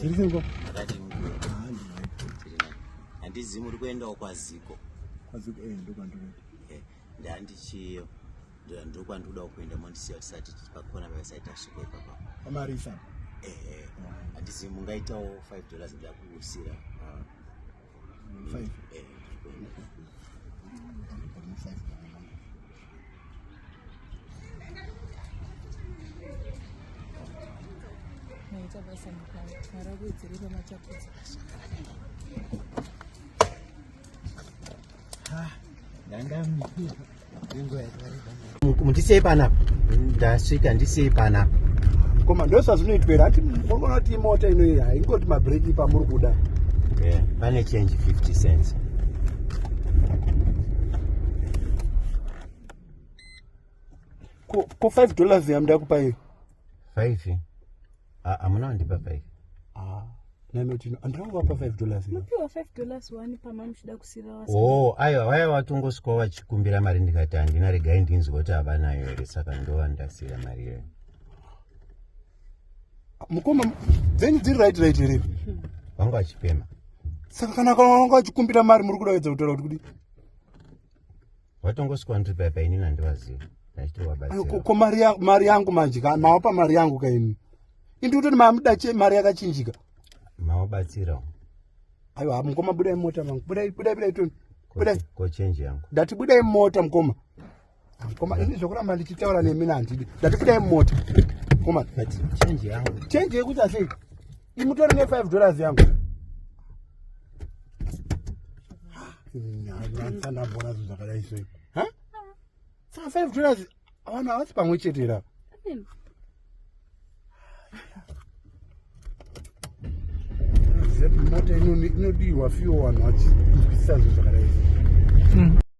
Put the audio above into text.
Zirisingo? Akati handizi muri kuendawo kwaziko. Kwaziko ndokwandoda. Ndandichiyo. Ndokwandoda kuenda mondisiya tisati pakona pasaita svika ipapa. Amarisa. Handizi mungaitawo $5 ndakuusira. 5. Mundisei panapa. Ndasvika ndisei panapa. Koma ndosazvinoitwera ati mbona kuti mota inoyi haingoti mabreki pamuri kuda. Pane change 50 cents. Ko $5 yam ndakupa iyo. 5. Amuna wandipa 5. Nami kuti andakuvapa $5. Mupiwa $5 wani pamamuchida kusira wasa. Aiwa waya watongoswa vachikumbira mari ndikati handina regai ndinzwa kuti havanayo here saka ndovandasira mari iyo. Mukoma dzenyu dziri right here. Vanga vachipema. Saka kana vanga vachikumbira mari muri kuda kutaura kuti watongoswa ndiri paipa inini handivaziva. Ko mari yangu manje mawapa mari yangu kaini. Indikuti mamuda mari yakachinjika. Mawabatsirawo. Aiwa mukoma budai mota mangu. Budai toni. Budai. Ko change yangu. Ndati budai mota mukoma. Mukoma ini zvokuramba ndichitaura nemina handidi. Ndati budai mota. Mukoma Change yangu. Change yekuti asei. Imutore ne $5 yangu. Ndanda mbona zvakadai sei. Saka $5 avana havasi pamwe chetera. Mota inodiwa fiwo vanhu vachibvisa zvakadai.